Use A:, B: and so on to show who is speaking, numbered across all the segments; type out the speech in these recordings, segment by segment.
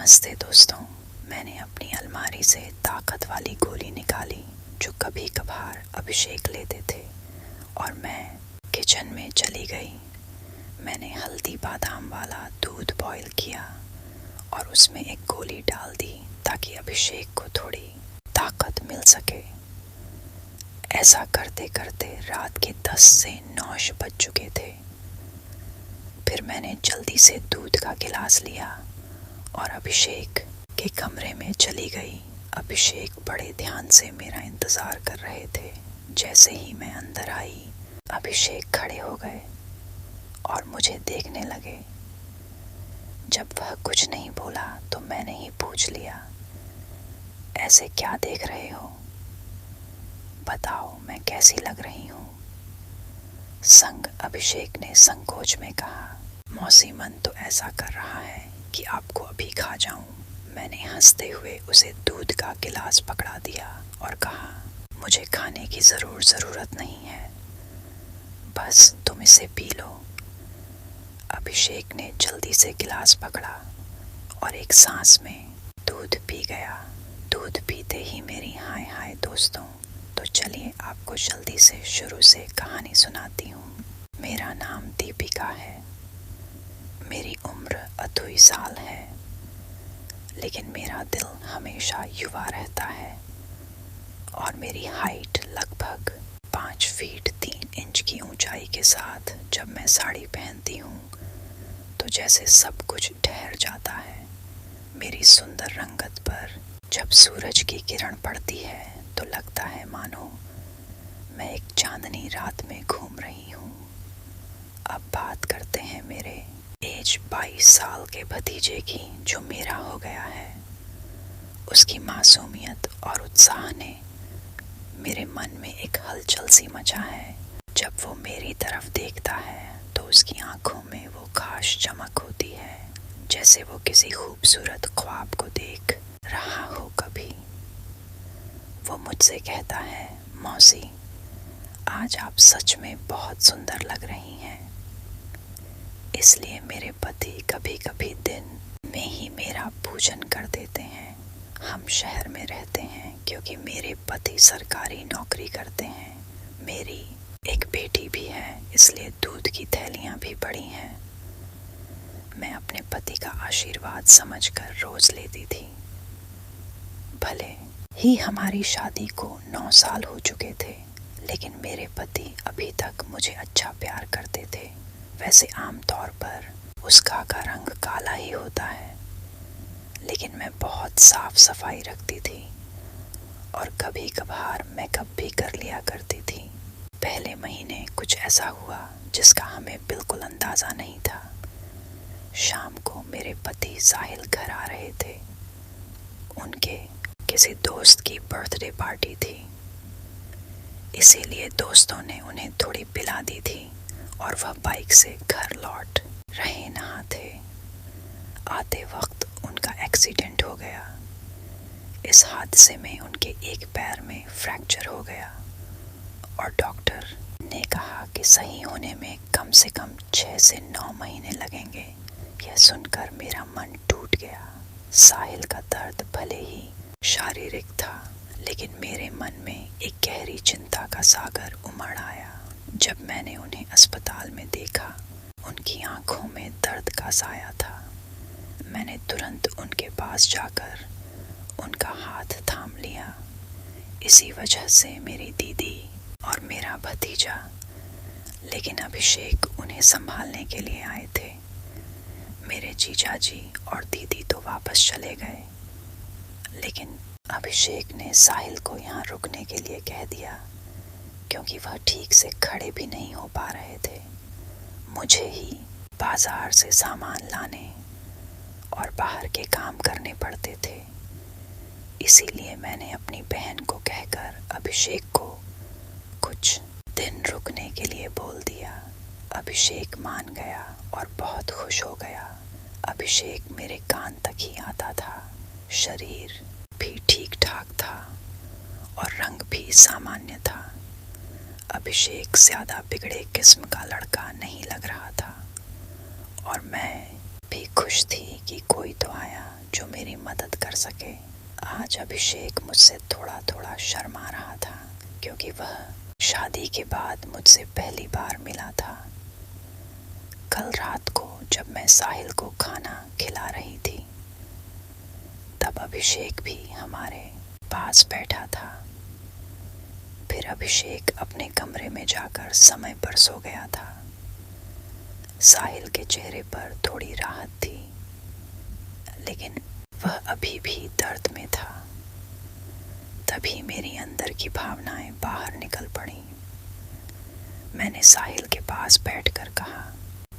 A: नमस्ते दोस्तों। मैंने अपनी अलमारी से ताकत वाली गोली निकाली जो कभी कभार अभिषेक लेते थे और मैं किचन में चली गई। मैंने हल्दी बादाम वाला दूध बॉईल किया और उसमें एक गोली डाल दी ताकि अभिषेक को थोड़ी ताकत मिल सके। ऐसा करते करते रात के 10 से 9 बज चुके थे। फिर मैंने जल्दी से दूध का गिलास लिया और अभिषेक के कमरे में चली गई। अभिषेक बड़े ध्यान से मेरा इंतज़ार कर रहे थे। जैसे ही मैं अंदर आई, अभिषेक खड़े हो गए और मुझे देखने लगे। जब वह कुछ नहीं बोला तो मैंने ही पूछ लिया, ऐसे क्या देख रहे हो? बताओ मैं कैसी लग रही हूँ? संग अभिषेक ने संकोच में कहा, मौसी मन तो ऐसा कर रहा है कि आपको अभी खा जाऊं। मैंने हंसते हुए उसे दूध का गिलास पकड़ा दिया और कहा, मुझे खाने की ज़रूरत नहीं है, बस तुम इसे पी लो। अभिषेक ने जल्दी से गिलास पकड़ा और एक सांस में दूध पी गया। दूध पीते ही मेरी हाय हाय दोस्तों। तो चलिए आपको जल्दी से शुरू से कहानी सुनाती हूँ। मेरा नाम दीपिका है। मेरी उम्र 28 साल है, लेकिन मेरा दिल हमेशा युवा रहता है और मेरी हाइट लगभग 5 फीट 3 इंच की ऊंचाई के साथ जब मैं साड़ी पहनती हूँ तो जैसे सब कुछ ठहर जाता है। मेरी सुंदर रंगत पर जब सूरज की किरण पड़ती है तो लगता है मानो मैं एक चांदनी रात में घूम रही हूँ। अब बात करते हैं मेरे एज 22 साल के भतीजे की जो मेरा हो गया है। उसकी मासूमियत और उत्साह ने मेरे मन में एक हलचल सी मचा है। जब वो मेरी तरफ देखता है तो उसकी आंखों में वो खास चमक होती है, जैसे वो किसी खूबसूरत ख्वाब को देख रहा हो। कभी वो मुझसे कहता है, मौसी आज आप सच में बहुत सुंदर लग रही हैं। इसलिए मेरे पति कभी कभी दिन में ही मेरा पूजन कर देते हैं। हम शहर में रहते हैं क्योंकि मेरे पति सरकारी नौकरी करते हैं। मेरी एक बेटी भी है, इसलिए दूध की थैलियाँ भी पड़ी हैं। मैं अपने पति का आशीर्वाद समझकर रोज लेती थी। भले ही हमारी शादी को 9 साल हो चुके थे, लेकिन मेरे पति अभी तक मुझे अच्छा प्यार करते थे। वैसे आमतौर पर उसका का रंग काला ही होता है, लेकिन मैं बहुत साफ सफाई रखती थी और कभी कभार मेकअप भी कर लिया करती थी। पहले महीने कुछ ऐसा हुआ जिसका हमें बिल्कुल अंदाज़ा नहीं था। शाम को मेरे पति साहिल घर आ रहे थे। उनके किसी दोस्त की बर्थडे पार्टी थी, इसीलिए दोस्तों ने उन्हें थोड़ी पिला दी थी और वह बाइक से घर लौट रहे नहा थे। आते वक्त उनका एक्सीडेंट हो गया। इस हादसे में उनके एक पैर में फ्रैक्चर हो गया और डॉक्टर ने कहा कि सही होने में कम से कम 6 से 9 महीने लगेंगे। यह सुनकर मेरा मन टूट गया। साहिल का दर्द भले ही शारीरिक था, लेकिन मेरे मन में एक गहरी चिंता का सागर उमड़ आया। जब मैंने उन्हें अस्पताल में देखा, उनकी आंखों में दर्द का साया था। मैंने तुरंत उनके पास जाकर उनका हाथ थाम लिया। इसी वजह से मेरी दीदी और मेरा भतीजा, लेकिन अभिषेक उन्हें संभालने के लिए आए थे। मेरे जीजा जी और दीदी तो वापस चले गए, लेकिन अभिषेक ने साहिल को यहाँ रुकने के लिए कह दिया क्योंकि वह ठीक से खड़े भी नहीं हो पा रहे थे। मुझे ही बाजार से सामान लाने और बाहर के काम करने पड़ते थे। इसीलिए मैंने अपनी बहन को कहकर अभिषेक को कुछ दिन रुकने के लिए बोल दिया। अभिषेक मान गया और बहुत खुश हो गया। अभिषेक मेरे कान तक ही आता था। शरीर भी ठीक ठाक था और रंग भी सामान्य था। अभिषेक ज़्यादा बिगड़े किस्म का लड़का नहीं लग रहा था और मैं भी खुश थी कि कोई तो आया जो मेरी मेरी मदद कर सके। आज अभिषेक मुझसे थोड़ा थोड़ा शर्मा रहा था, क्योंकि वह शादी के बाद मुझसे पहली बार मिला था। कल रात को जब मैं साहिल को खाना खिला रही थी, तब अभिषेक भी हमारे पास बैठा था। फिर अभिषेक अपने कमरे में जाकर समय पर सो गया था। साहिल के चेहरे पर थोड़ी राहत थी, लेकिन वह अभी भी दर्द में था। तभी मेरी अंदर की भावनाएं बाहर निकल पड़ी। मैंने साहिल के पास बैठकर कहा,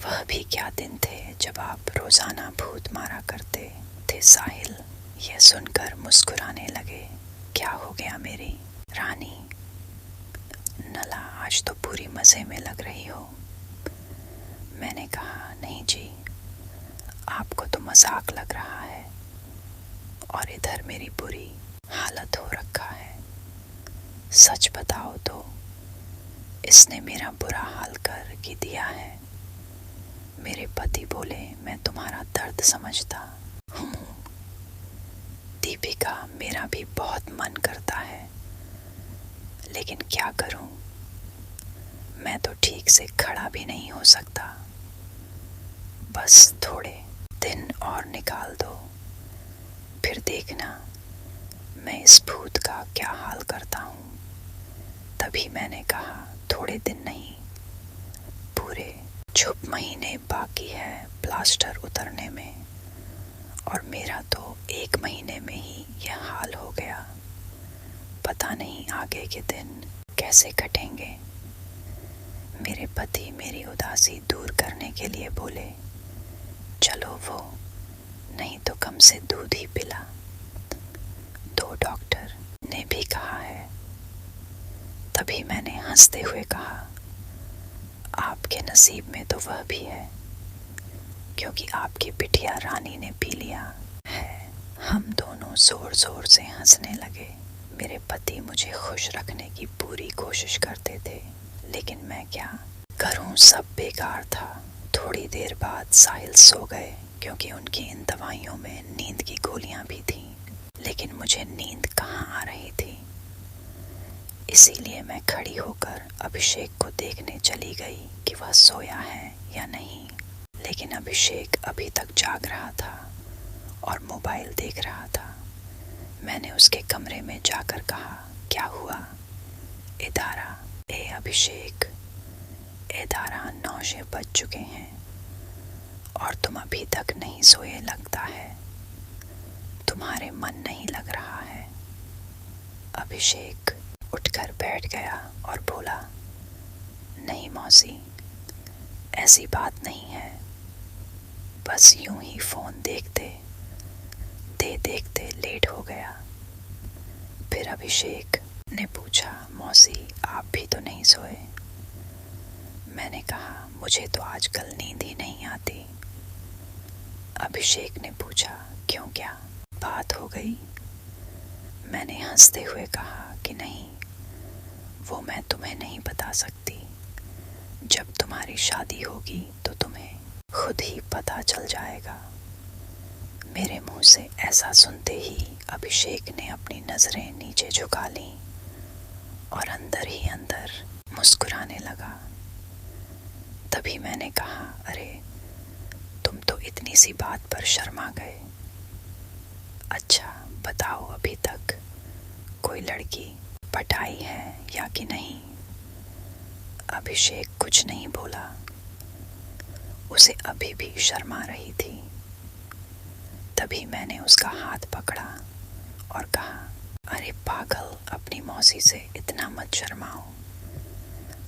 A: वह भी क्या दिन थे जब आप रोजाना भूत मारा करते थे साहिल। यह सुनकर मुस्कुराने लगे। क्या हो गया मेरी रानी? नला, आज तो पूरी मजे में लग रही हो। मैंने कहा, नहीं जी, आपको तो मजाक लग रहा है, और इधर मेरी बुरी हालत हो रखा है। सच बताओ तो इसने मेरा बुरा हाल कर के दिया है। मेरे पति बोले, मैं तुम्हारा दर्द समझता हूँ दीपिका, मेरा भी बहुत मन करता है, लेकिन क्या करूं, मैं तो ठीक से खड़ा भी नहीं हो सकता। बस थोड़े दिन और निकाल दो, फिर देखना मैं इस भूत का क्या हाल करता हूँ। तभी मैंने कहा, थोड़े दिन नहीं, पूरे छुप महीने बाकी है प्लास्टर उतरने में, और मेरा तो 1 महीने में ही यह हाल हो गया। पता नहीं आगे के दिन कैसे कटेंगे। मेरे पति मेरी उदासी दूर करने के लिए बोले, चलो वो, नहीं तो कम से दूध ही पिला। 2 डॉक्टर ने भी कहा है। तभी मैंने हंसते हुए कहा, आपके नसीब में तो वह भी है, क्योंकि आपकी बिटिया रानी ने पी लिया है। हम दोनों जोर जोर से हंसने लगे। मेरे पति मुझे खुश रखने की पूरी कोशिश करते थे, लेकिन मैं क्या करूं, सब बेकार था। थोड़ी देर बाद साहिल सो गए, क्योंकि उनकी इन दवाइयों में नींद की गोलियां भी थीं, लेकिन मुझे नींद कहाँ आ रही थी। इसीलिए मैं खड़ी होकर अभिषेक को देखने चली गई कि वह सोया है या नहीं। लेकिन अभिषेक अभी तक जाग रहा था और मोबाइल देख रहा था। मैंने उसके कमरे में जाकर कहा, क्या हुआ? इदारा, ए अभिषेक, इदारा 9 बज चुके हैं और तुम अभी तक नहीं सोए लगता है। तुम्हारे मन नहीं लग रहा है। अभिषेक उठकर बैठ गया और बोला, नहीं मौसी, ऐसी बात नहीं है, बस यूं ही फोन देखते लेट हो गया। फिर अभिषेक ने पूछा, मौसी आप भी तो नहीं सोए? मैंने कहा, मुझे तो आजकल नींद ही नहीं आती। अभिषेक ने पूछा, क्यों, क्या बात हो गई? मैंने हंसते हुए कहा कि नहीं, वो मैं तुम्हें नहीं बता सकती। जब तुम्हारी शादी होगी तो तुम्हें खुद ही पता चल जाएगा। मेरे मुंह से ऐसा सुनते ही अभिषेक ने अपनी नजरें नीचे झुका लीं और अंदर ही अंदर मुस्कुराने लगा। तभी मैंने कहा, अरे तुम तो इतनी सी बात पर शर्मा गए। अच्छा बताओ, अभी तक कोई लड़की पटाई है या कि नहीं? अभिषेक कुछ नहीं बोला। उसे अभी भी शर्मा रही थी। तभी मैंने उसका हाथ पकड़ा और कहा, अरे पागल, अपनी मौसी से इतना मत शर्माओ।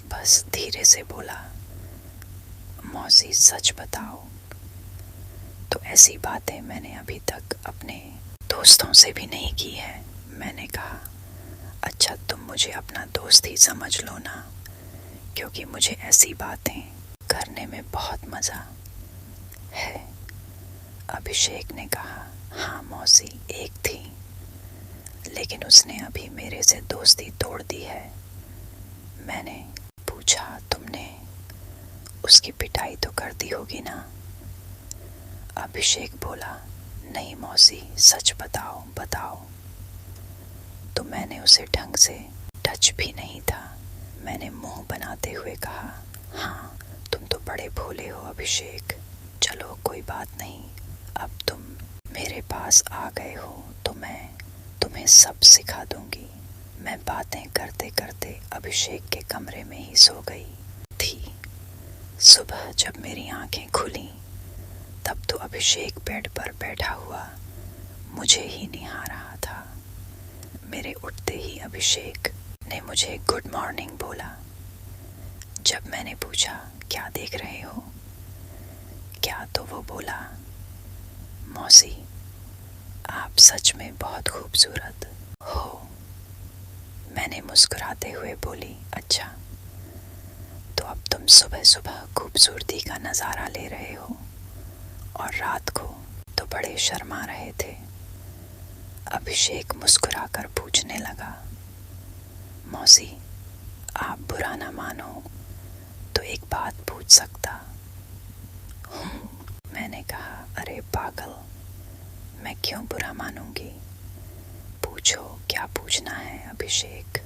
A: बस धीरे से बोला, मौसी सच बताओ, तो ऐसी बातें मैंने अभी तक अपने दोस्तों से भी नहीं की है। मैंने कहा, अच्छा तुम मुझे अपना दोस्त ही समझ लो ना, क्योंकि मुझे ऐसी बातें करने में बहुत मज़ा है। अभिषेक ने कहा, हाँ मौसी, एक थी, लेकिन उसने अभी मेरे से दोस्ती तोड़ दी है। मैंने पूछा, तुमने उसकी पिटाई तो कर दी होगी ना? अभिषेक बोला, नहीं मौसी, सच बताओ बताओ। तो मैंने उसे ढंग से टच भी नहीं था। मैंने मुंह बनाते हुए कहा, हाँ तुम तो बड़े भोले हो अभिषेक। चलो कोई बात नहीं, अब तुम मेरे पास आ गए हो तो मैं तुम्हें सब सिखा दूंगी। मैं बातें करते करते अभिषेक के कमरे में ही सो गई थी। सुबह जब मेरी आंखें खुली तब तो अभिषेक बेड पर बैठा हुआ मुझे ही निहार रहा था। मेरे उठते ही अभिषेक ने मुझे गुड मॉर्निंग बोला। जब मैंने पूछा क्या देख रहे हो, क्या तो वो बोला, मौसी आप सच में बहुत खूबसूरत हो। मैंने मुस्कुराते हुए बोली, अच्छा तो अब तुम सुबह सुबह खूबसूरती का नज़ारा ले रहे हो और रात को तो बड़े शर्मा रहे थे। अभिषेक मुस्कुराकर पूछने लगा, मौसी आप बुरा ना मानो तो एक बात पूछ सकता हूँ। मैंने कहा, अरे पागल, मैं क्यों बुरा मानूंगी, पूछो क्या पूछना है अभिषेक।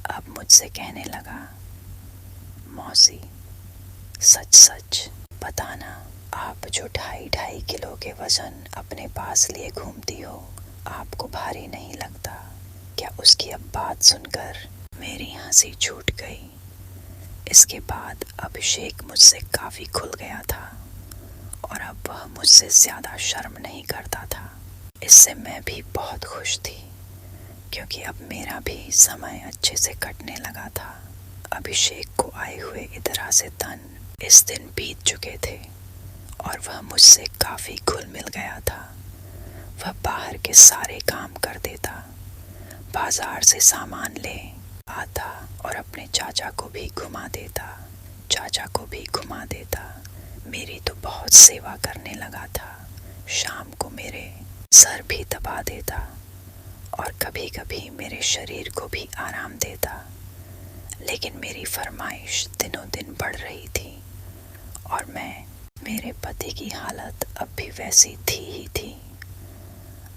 A: अब मुझसे कहने लगा, मौसी सच सच बताना, आप जो 2.5 किलो के वजन अपने पास लिए घूमती हो आपको भारी नहीं लगता क्या? उसकी अब बात सुनकर मेरी हंसी छूट गई। इसके बाद अभिषेक मुझसे काफ़ी खुल गया था और अब वह मुझसे ज़्यादा शर्म नहीं करता था। इससे मैं भी बहुत खुश थी क्योंकि अब मेरा भी समय अच्छे से कटने लगा था। अभिषेक को आए हुए इतरा से दिन इस दिन बीत चुके थे और वह मुझसे काफ़ी घुल मिल गया था। वह बाहर के सारे काम कर देता, बाजार से सामान ले आता और अपने चाचा को भी घुमा देता, चाचा को भी घुमा देता। मेरी तो बहुत सेवा करने लगा था। शाम को मेरे सर भी दबा देता और कभी कभी मेरे शरीर को भी आराम देता। लेकिन मेरी फरमाइश दिनों दिन बढ़ रही थी और मेरे पति की हालत अब भी वैसी थी ही थी।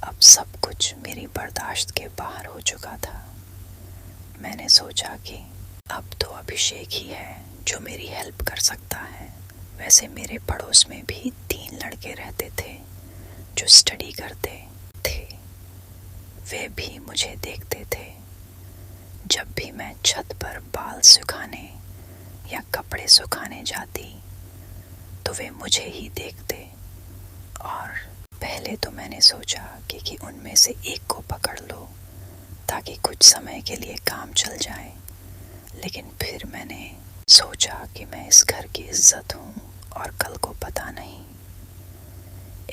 A: अब सब कुछ मेरी बर्दाश्त के बाहर हो चुका था। मैंने सोचा कि अब तो अभिषेक ही है जो मेरी हेल्प कर सकता है। वैसे मेरे पड़ोस में भी 3 लड़के रहते थे जो स्टडी करते थे। वे भी मुझे देखते थे। जब भी मैं छत पर बाल सुखाने या कपड़े सुखाने जाती तो वे मुझे ही देखते और पहले तो मैंने सोचा कि उनमें से एक को पकड़ लो ताकि कुछ समय के लिए काम चल जाए। लेकिन फिर मैंने सोचा कि मैं इस घर की इज्जत हूँ और कल को पता नहीं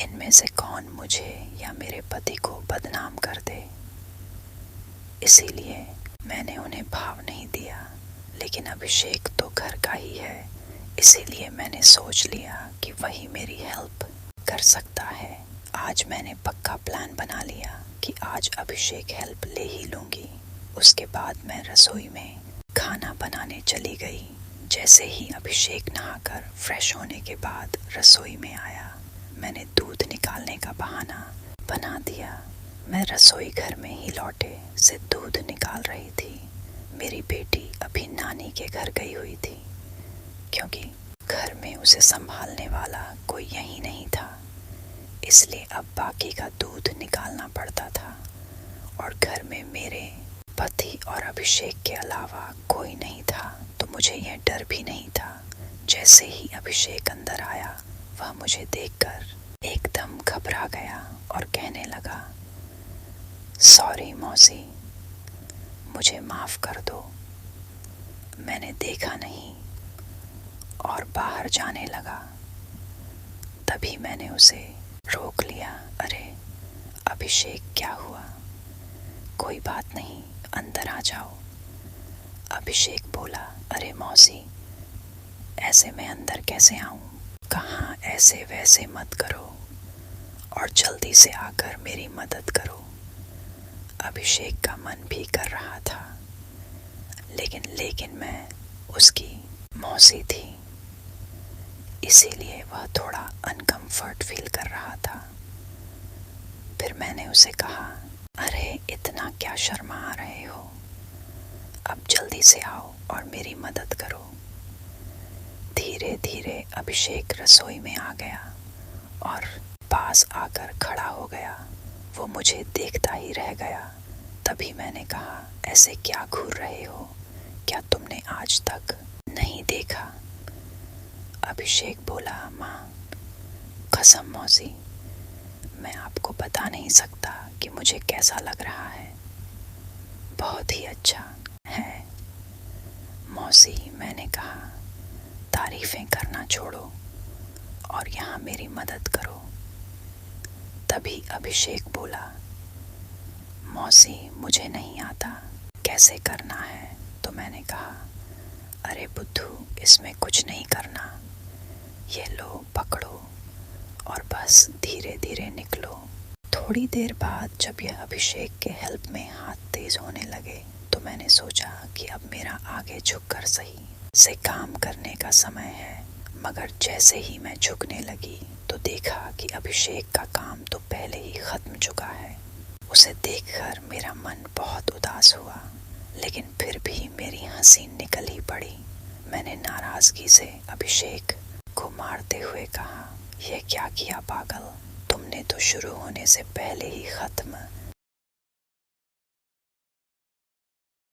A: इनमें से कौन मुझे या मेरे पति को बदनाम कर दे। इसीलिए मैंने उन्हें भाव नहीं दिया। लेकिन अभिषेक तो घर का ही है, इसीलिए मैंने सोच लिया कि वही मेरी हेल्प कर सकता है। आज मैंने पक्का प्लान बना लिया कि आज अभिषेक हेल्प ले ही लूँगी। उसके बाद मैं रसोई में खाना बनाने चली गई। जैसे ही अभिषेक नहाकर फ्रेश होने के बाद रसोई में आया, मैंने दूध निकालने का बहाना बना दिया। मैं रसोई घर में ही लौटे से दूध निकाल रही थी। मेरी बेटी अभी नानी के घर गई हुई थी क्योंकि घर में उसे संभालने वाला कोई यही नहीं था। इसलिए अब बाकी का दूध निकालना पड़ता था और घर में मेरे पति और अभिषेक के अलावा कोई नहीं था, तो मुझे यह डर भी नहीं था। जैसे ही अभिषेक अंदर आया, वह मुझे देखकर एकदम घबरा गया और कहने लगा, सॉरी मौसी, मुझे माफ़ कर दो, मैंने देखा नहीं, और बाहर जाने लगा। तभी मैंने उसे रोक लिया। अरे अभिषेक, क्या हुआ? कोई बात नहीं, अंदर आ जाओ। अभिषेक बोला, अरे मौसी, ऐसे मैं अंदर कैसे आऊं? कहाँ ऐसे वैसे मत करो और जल्दी से आकर मेरी मदद करो। अभिषेक का मन भी कर रहा था, लेकिन मैं उसकी मौसी थी, इसीलिए वह थोड़ा अनकंफर्ट फील कर रहा था। फिर मैंने उसे कहा, अरे इतना क्या शर्मा रहे हो, अब जल्दी से आओ और मेरी मदद करो। धीरे धीरे अभिषेक रसोई में आ गया और पास आकर खड़ा हो गया। वो मुझे देखता ही रह गया। तभी मैंने कहा, ऐसे क्या घूर रहे हो, क्या तुमने आज तक नहीं देखा? अभिषेक बोला, माँ कसम मौसी, मैं आपको बता नहीं सकता कि मुझे कैसा लग रहा है। बहुत ही अच्छा है मौसी, मैंने कहा। तारीफें करना छोड़ो और यहाँ मेरी मदद करो। तभी अभिषेक बोला, मौसी मुझे नहीं आता कैसे करना है। तो मैंने कहा, अरे बुद्धू, इसमें कुछ नहीं करना, ये लो पकड़ो और बस धीरे धीरे निकलो। थोड़ी देर बाद जब यह अभिषेक के हेल्प में हाथ तेज होने लगे तो मैंने सोचा कि अब मेरा आगे झुककर सही से काम करने का समय है। मगर जैसे ही मैं झुकने लगी तो देखा कि अभिषेक का काम तो पहले ही खत्म चुका है। उसे देखकर मेरा मन बहुत उदास हुआ, लेकिन फिर भी मेरी हंसी निकल ही पड़ी। मैंने नाराजगी से अभिषेक को मारते हुए कहा, यह क्या किया पागल, तुमने तो शुरू होने से पहले ही खत्म